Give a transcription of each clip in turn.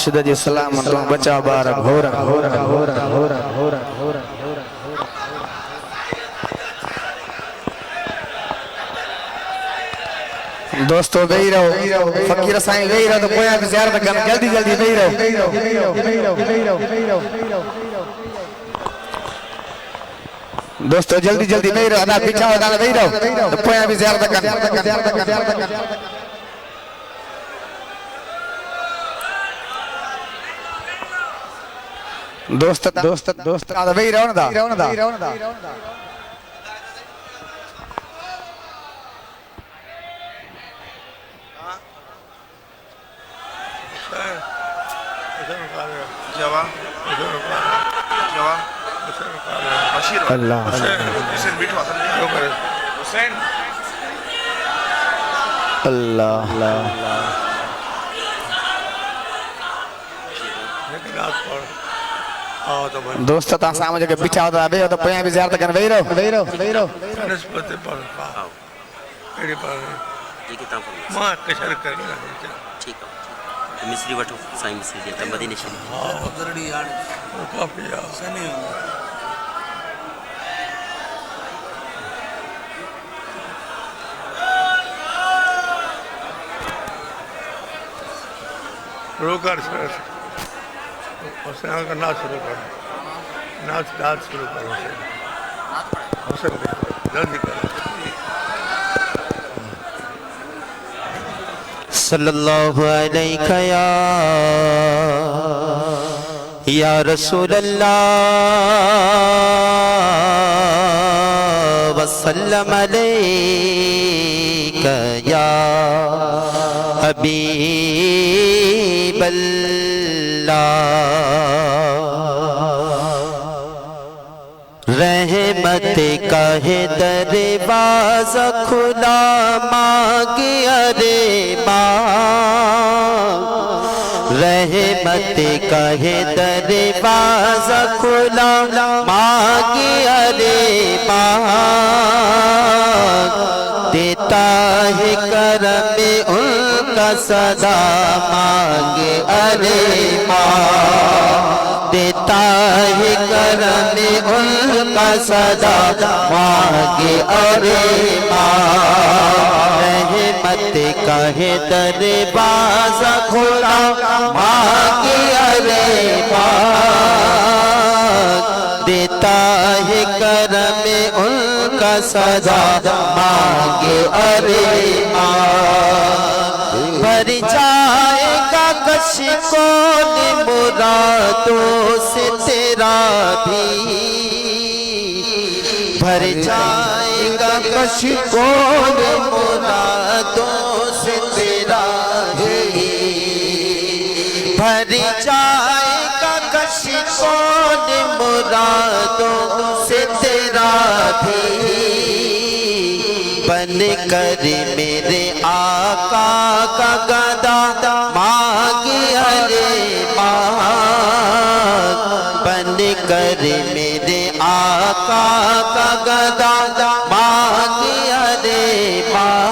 مرشد جی سلام اللہ بچا بارک ہو رہا دوستو گئی رہو فقیر سائیں گئی رہو تو کویا بھی زیارت کرنا جلدی جلدی گئی رہو دوستو جلدی جلدی گئی رہو ادا پیچھا ہو دانا گئی رہو تو کویا بھی زیارت کرنا دوست آدھا وہی رہو نا دا اللہ اللہ دوست تا سامنے جگہ پیچھا ہوتا ہے تو پہنے بھی زیارت کرنے وہی رہو نسبت پر ایڈی پر ماں کشر کرنا ٹھیک ہے مصری وٹو سائیں مصری دیتا مدینہ شریف ادھرڑی یار کافی سنی روکر حسین کا ناچ شروع کرو ناچ شروع کرو حسین جلدی کرو صلی اللہ علیہ یا رسول اللہ وسلم علیہ یا حبیب رحمت کا ہے دروازہ کھلا مانگے ارے ماں رحمت کا ہے دروازہ کھلا مانگے ارے ماں دیتا ہے کرم ان کا صدا مانگے ارے ماں دیتا ہے کرم ان کا صدا مانگے ارے ماں رحمت کا ہے دروازہ کھلا مانگے ارے ماں دیتا ہے کرم ان کا صدا مانگے ارے ماں بھر جائے گا کشکول مرادوں سے تیرا بھی بھر جائے گا کشکول مرادوں سے تیرا بھی بھر جائے گا کشکول مرادوں سے تیرا بھی بن کر میرے آقا کا گدا مانگے ارے ماں بن کر میرے آقا کا گدا مانگے ارے ماں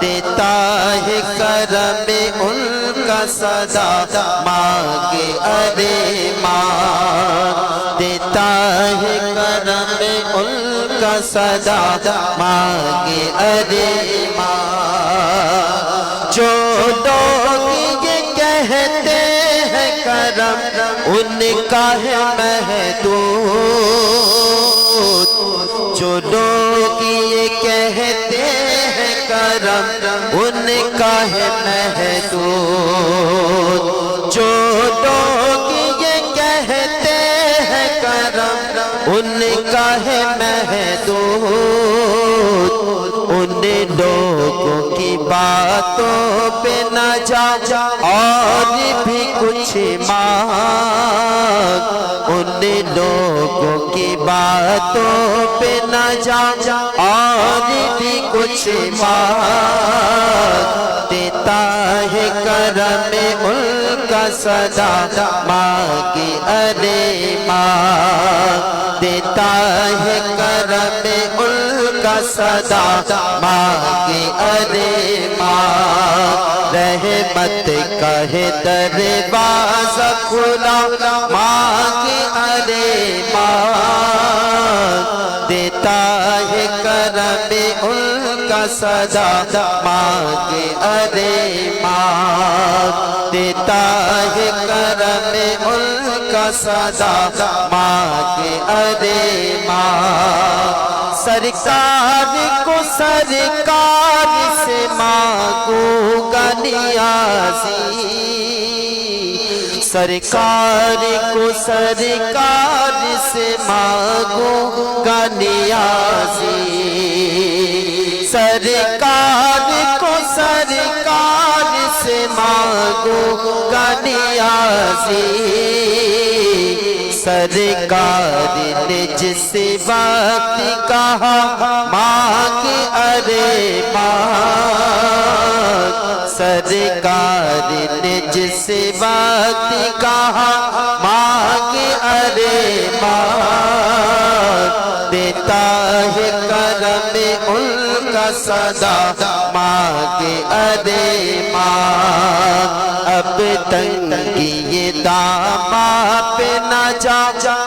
دیتا ہے کرم ان کا صدا مانگے ارے ماں دیتا ہے کرم ان کا صدا مانگے ارے ماں جو لوگ یہ کہتے ہیں کرم ان کا ہے محدود جو لوگ یہ کہتے ہیں کرم ان کا ہے محدود ہے محدود ان لوگوں کی باتوں پہ نہ جا اور بھی کچھ مانگ ان لوگوں کی باتوں پہ نہ جا اور بھی کچھ مانگ دیتا ہے کرم ان کا صدا مانگ ارے مانگ دیتا ہے کرم ان کا صدا مانگ ارے مانگ رحمت کا ہے دروازہ کھلا مانگ ارے مانگ دیتا ہے کرم ان کا صدا مانگ ارے مانگ دیتا ہے کرم ان کا صدا مانگ ارے مانگ سرکار کو سرکار سے مانگوں گا نیازی سرکار کو سرکار سے مانگوں گا نیازی سرکار کو سرکار سے مانگوں گا نیازی سرکار نے جس وقت کہا مانگ ارے مانگ سرکار نے جس وقت کہا مانگ ارے مانگ دیتا ہے کرم ان کا صدا مانگ ارے مانگ اب تنگی یہ داماں پہ نہ جا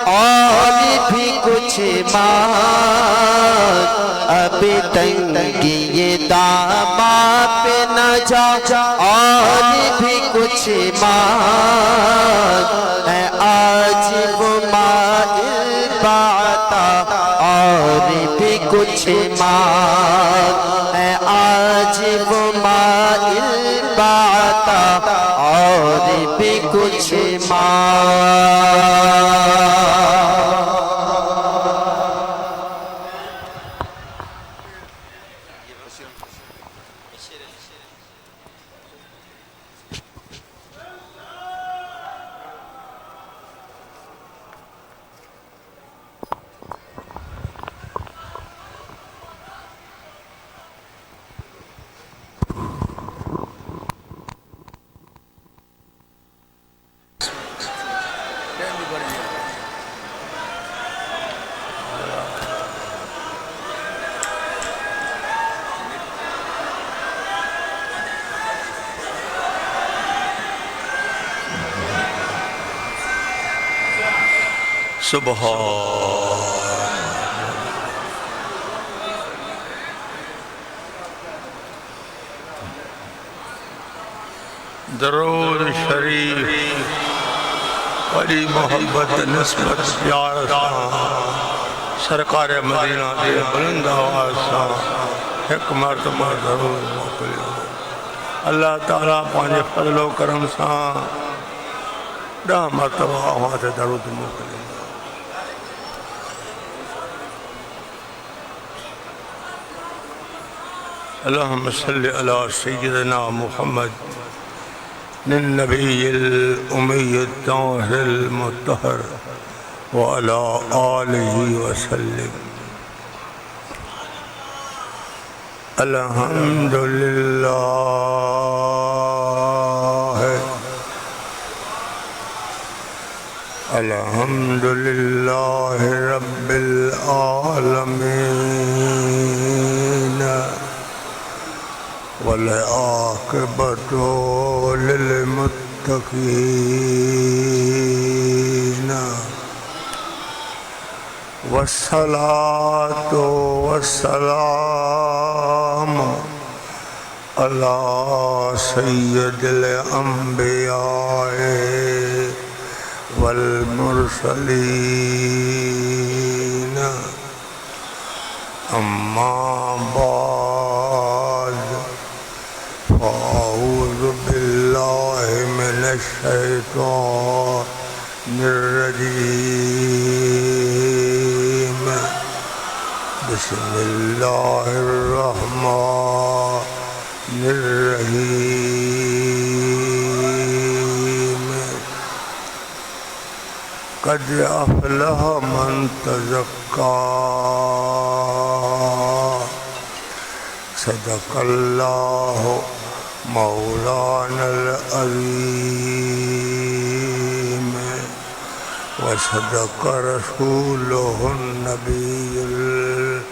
اور بھی کچھ مانگ اب تنگی یہ داماں پہ نہ جا اور بھی کچھ مانگ ہے آج وہ مائل باتا اور بھی کچھ مانگ ہے آج وہ مائل باتا اور بھی کچھ درود شریف بڑی محبت نسبت پیار سرکار مدینہ دے بلند آواز سا ایک مرتبہ درود موکلیو اللہ تعالیٰ پانچے فضل و کرم سا 10 مرتبہ آواز درود موکلیو اللہم صلی علی سیدنا محمد للنبی الأمی الطاہر المطہر وعلی آلہ وسلم الحمدللہ الحمدللہ رب العالمین والعاقبۃ للمتقین والصلاة والسلام علی سید الانبیاء والمرسلین اما بعد فاعوذ باللہ من الشیطان الرجیم بسم اللہ الرحمن الرحیم قد افلح من تزکا صدق اللہ مولانا العظیم وصدق رسولہ النبی الکریم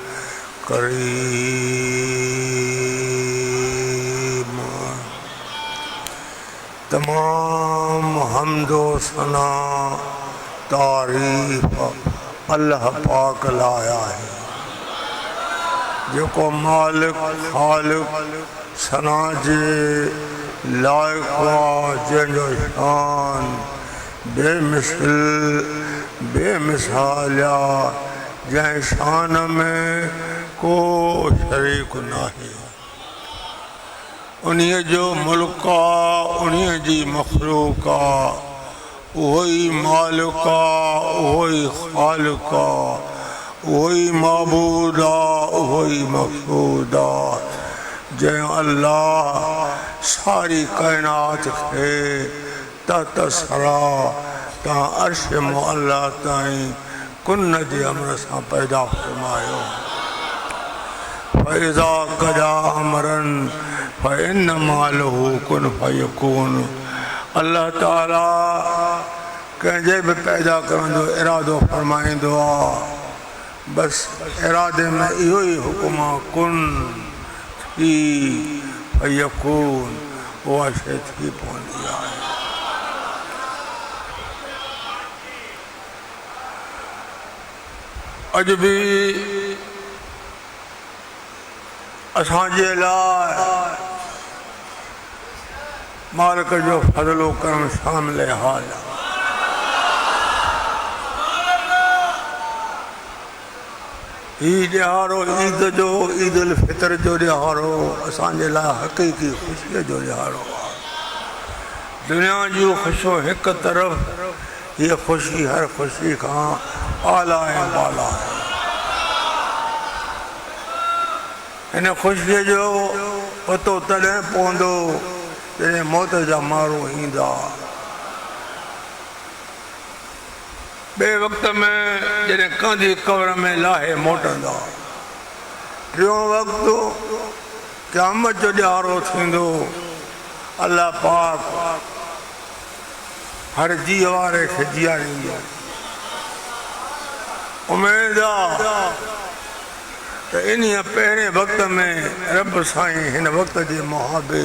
تمام حمد و ثنا تعریف اللہ پاک لایا ہے جو کو مالک خالق ثنا جے لائق جن جو شان بے مثل بے مثالیہ جن شان میں کو شریک نہیں انہی جو ملکہ انہی جی مخلوقہ وہی مالکہ وہی خالقہ وہی معبودہ وہی مقصودہ جن اللہ ساری کائنات کے تحت سرا تا عرش معلیٰ تائیں کن جے امر ساں پیدا فرمایو فَإِذَا قَضَى أَمْرًا فَإِنَّمَا لَهُ كُن فَيَكُونُ اللہ تعالیٰ کنجے بھی پیدا کرن جو ارادو فرمائیں دعا بس ارادے میں ہی حکم کن تھی فیکون وہ شے تھی پوندی آئے اج بھی اساں جے لائے مالک جو فضل و کرم شامل حال ہی ڈیارو عید جو عید الفطر جو ڈیارو اساں جے لائے حقیقی خوشی جو ڈیارو دنیا جو خوشو ایک طرف یہ خوشی ہر خوشی کھاں آلہ ہے بالا ہے انہیں خوشی جو پتو تڑیں پوندو جنہیں موت جا مارو ہیندا بے وقت میں جنہیں کاندھی قبر میں لاہے موٹندا ٹیوں وقت قیامت جو ڈیارو تھیندو اللہ پاک ہر جی وارے کے جیاری امیدہ تو انہی پہنے وقت میں رب سائیں ہن وقت جے محابے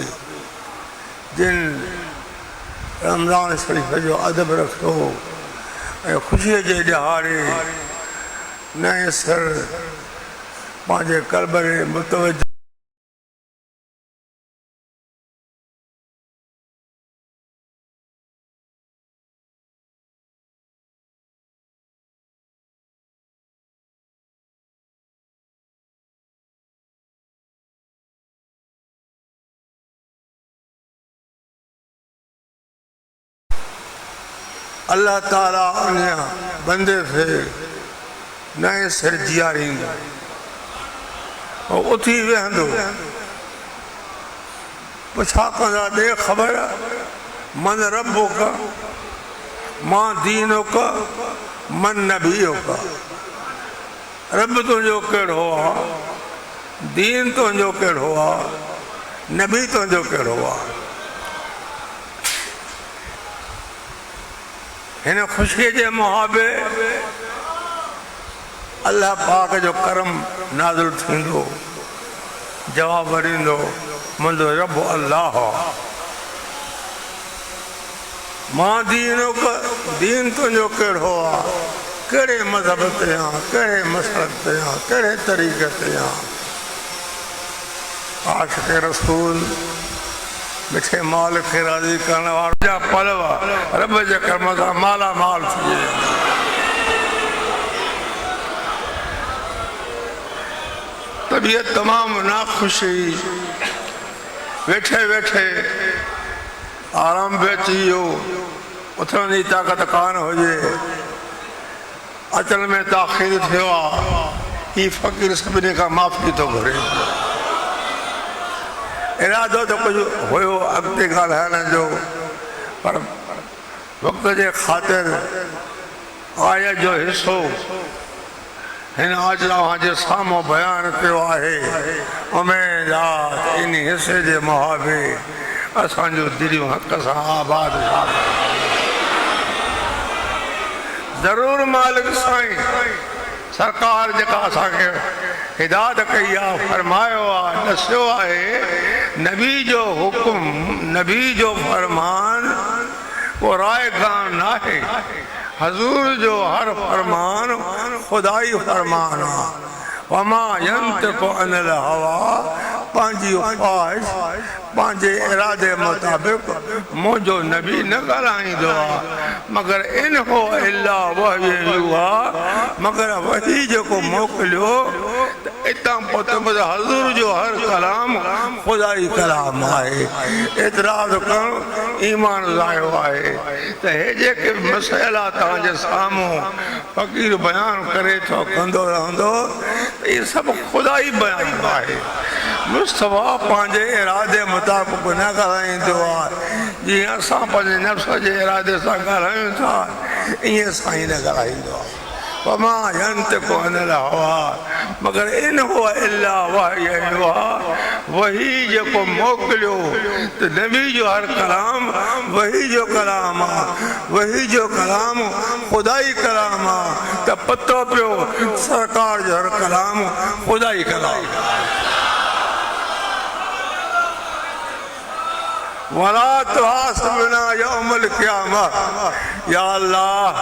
جن رمضان شریف جو ادب رکھو خوشی جے ڈہارے نئے سر پانچے قلبرے متوجہ اللہ تعالیٰ انہیں بندے سے نئے سر جیاریں گے اور اتھی وہندو پچھا کندا بے خبر من ربو کا ماں دینوں کا من نبیوں کا رب تنجو کیڑ ہوا دین تنجو کیڑ ہوا نبی تنجو کیڑ ہوا انہیں خوشی جے محابے اللہ پاک جو کرم نازل تھیندو جواب وریندو مندو رب اللہ ماں دینوں کا دین تنجو کیڑ ہوا کیڑے مذہب تے ہاں کیڑے مسلک تے ہاں کیڑے طریقے تے ہاں عاشق رسول مٹھے مال کے راضی کرنے والا جا پلوا رب جے کرم سان مالا مال تھئے طبیعت تمام ناخوشی ویٹھے ویٹھے آرام بیچیو اتھن جی طاقت کان ہو جے اچل میں تاخیر تھیوا یہ فقیر سبنے کا معافی تو گھرے ارادو تو کچھ ہوئے اگتے گال ہے نا جو پر وقت جے خاطر آیا جو حصو ہن آج وہاں جے سامو بیان کیو آہے امیدات انہی حصے جے محابے اسان جو دلیوں حق ساں آباد شاد ضرور مالک سائیں سرکار جکا اسان کے ہدایت کیا فرمایا دسیو آئے نبی جو حکم نبی جو فرمان وہ رائے گان نہ ہے حضور جو ہر فرمان خدائی فرمان وما ينطق عن الهوى پانجی خواہش پانجے ارادے مطابق موجو نبی نہ ڳالھائیں دعا مگر ان ہو الا وحی یوحا مگر وحی جو کو موکلیو اتنا پتمد حضور جو ہر کلام خدائی کلام آئے اعتراض کر ایمان ظاہر آئے تو ہے جے کہ مسئلہ تانجے سامو فقیر بیان کرے تو کندو رہندو یہ سب خدائی بیان آئے مصطفیٰ پانجے ارادے مطابق نہ کرائیں دعا جی اساں پانجے نفس جے ارادے سا کرائیں تھا یہ سائیں نہ کرائیں دعا وما ينطق عن الهوى مگر ان هو الا وحی یوحا وہی جو کو موکلیو تو نبی جو ہر کلام وہی جو کلام وہی جو کلام خدائی کلام تو پتو پیو سرکار جو ہر کلام خدائی کلام وَلَا تُحَاسِبْنَا يَوْمَ الْقِيَامَةِ یا اللہ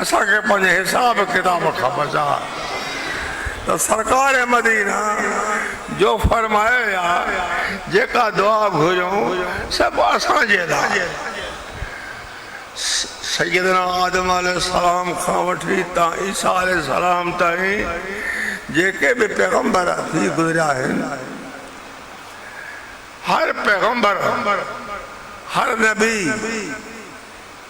اساں کے پنج حساب کتاب کھا بچا تو سرکار مدینہ جو فرمایا جے کا دعا گھروں سب اساں جے دا سیدنا آدم علیہ السلام کھا وٹھی تا عیسیٰ علیہ السلام تائیں جے کے بھی پیغمبر تھی گزریا ہے ہر پیغمبر ہر نبی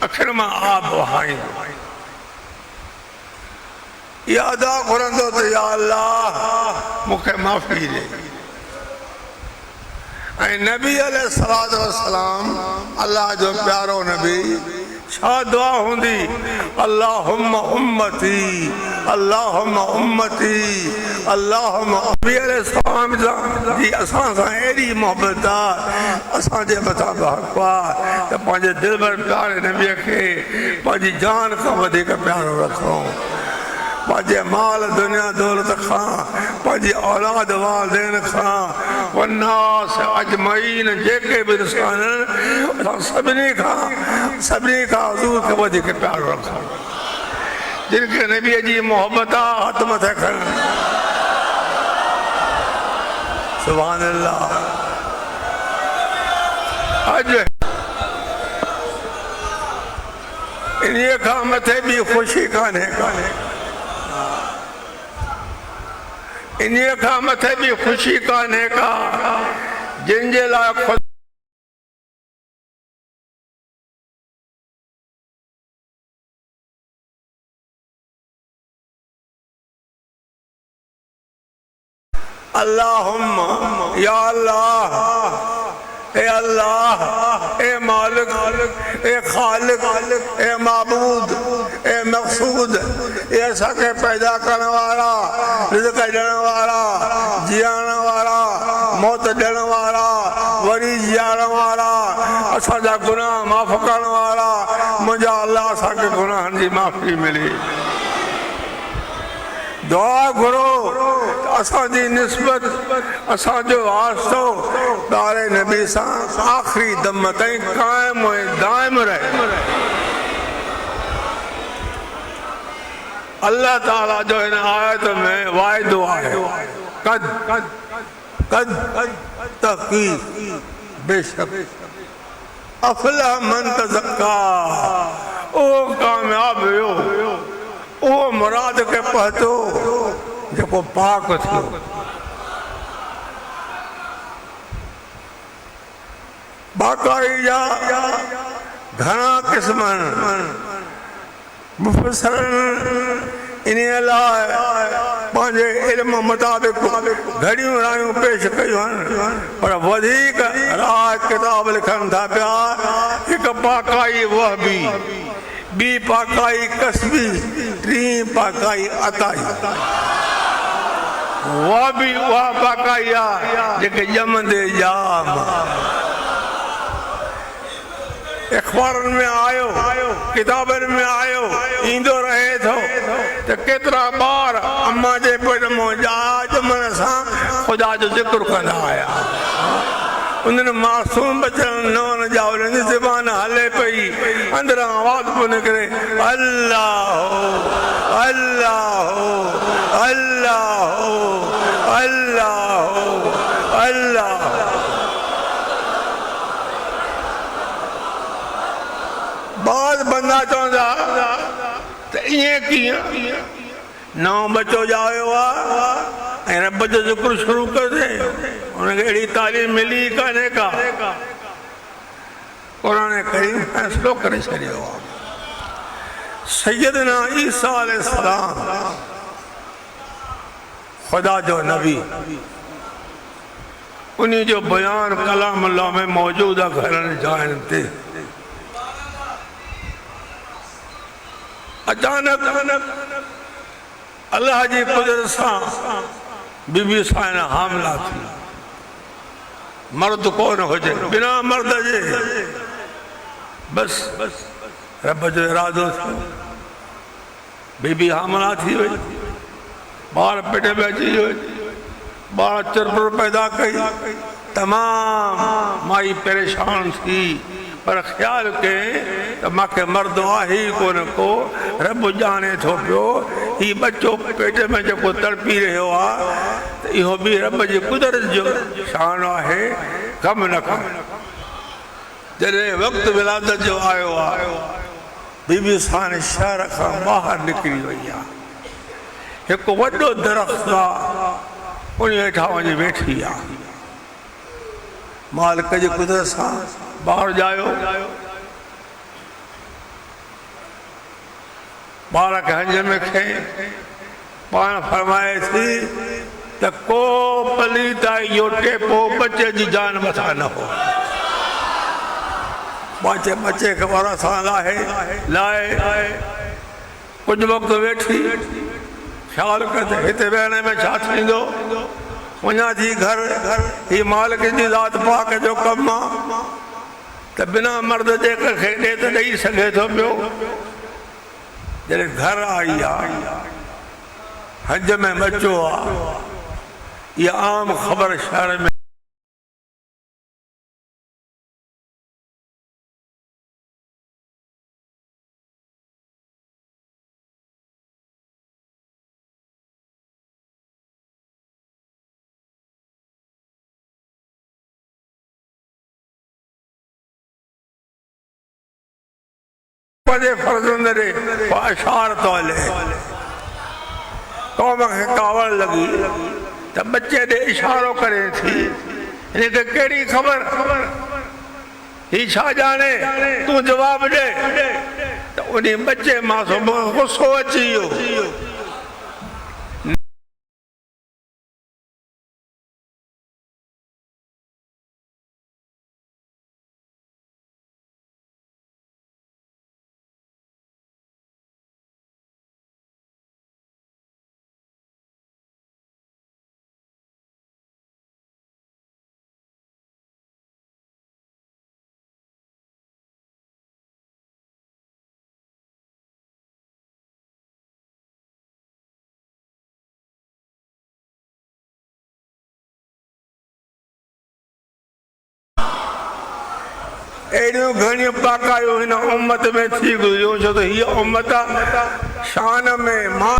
اخر میں آپ وہائیندو یہ ادا کرندو تو یا اللہ مکھے معافی دے اے نبی علیہ السلام اللہ جو پیارو نبی شاہ دعا ہوندی اللہم امتی اللہم امتی اللہم نبی علیہ السلام جی اساں ساں ایڈی محبتات اساں جے بتا بحقوا کہ پانجے دل بر پیارے نبی کے پانجی جان کا ودی کا پیارو رکھوں پانجے مال دنیا دولت خان پانجی اولاد والدین خان والناس اجمعین جے کے بھی رسانن سبنی کا حضور کے ودی کے پیار رکھا جن کے نبی جی محبتہ حتمت ہے کھر سبحان اللہ آج انہی کامت ہے بھی خوشی کانے انہی کامت ہے بھی خوشی کانے کا جن جے لائق خود اللہم یا اللہ اے مالک اے خالق اے معبود اے مقصود اے سکے پیدا کرنے والا رزق دینے والا جیانے والا موت دینے والا وری جیانے والا اساں گناہ معاف کرنے والا مجھا اللہ سکے گناہ دی معافی ملی دعا کرو اساں دی نسبت اساں جو واسطو دارے نبی سان آخری دم تائیں قائم و دائم رہے اللہ تعالیٰ جو ان آیت میں واحد دعا ہے قد تحقیق بے شک افلح من تزکا او کامیاب ہو او مراد کے پہتو جب وہ پاک تھو باقاعدہ گھنا قسم مفسرن انہیں لائے پانچے علم مطابق گھڑیوں رائیوں پیش کیوں پر وزیق رائے کتاب لکھن تھا پیار ایک پاکائی وحبی بی پاکائی قصبی ترین پاکائی عطائی وحبی وہ پاکائی جیکے جمن دے جام اخبارن میں آئیو کتابن میں آئیو ایندو رہے تھو تو کترا بار اما جے پیدمو جاج من سان خدا جو ذکر کرنا آیا انہوں معصوم بچن نون جاولن زبان حلے پئی اندر آواز کو نکرے اللہ اللہ اللہ اللہ اللہ بعض بندہ چاہتا تو یہ کیا نو بچو جاوے ہوا رب جو ذکر شروع کر دے انہیں ایڑی تعلیم ملی کہنے کا قرآن کریم فیصلو کرے چلے ہوا سیدنا عیسیٰ علیہ السلام خدا جو نبی انہی جو بیان کلام اللہ میں موجودہ گھرن جائن تھے اچانک اللہ جی قدرت سان بی بی سائنہ حاملہ تھی مرد کون ہو جائے بنا مرد جے بس رب جو ارادو تھی بی بی حاملہ تھی ہوئی بار پیٹے بیٹھی ہوئی بار چرپر پیدا کی تمام مائی پریشان تھی پر خیال کے ماں کے مرد آہی کو رب جانے تھو پیو یہ بچو پیٹے میں جو کو تڑپی رہے ہوا یہ بھی رب جی قدرت جو شان ہے کم نہ کم جنہیں وقت ولادت جو آئے ہوا بی بی سان شہر کا باہر نکلی ہوئی ایک وڈو درخت کا انہیں اٹھاؤں جی بیٹھی مالک جی قدرت سان باہر جائیو بارہ کے ہنجے میں کھیں پان فرمائے تھی کہ کو پلیتا یو ٹیپو بچے جی جان بتا نہ ہو بچے کے بارہ سان لائے کچھ وقت بیٹھی خیال کرتے ہتے بہنے میں چاہتی دو وہاں تھی گھر ہی مالک جی ذات پاک جو کم تو بنا مرد دے کر کھیلے تو نہیں سکے تو پیو جلے گھر آئی حج میں بچو یہ عام خبر شہر میں پدے فرزند رے اشارت والے قوم کے کاوڑ لگی تو بچے دے اشاروں کرے تھی انہیں کہ کیڑی خبر ہی چھا جانے تو جواب دے تو انہیں بچے معصوم غصو اچھیو ایڈیوں گھنیوں پاکایوں ہن امت میں تھی گزریوں چھو تو ہی امت شان میں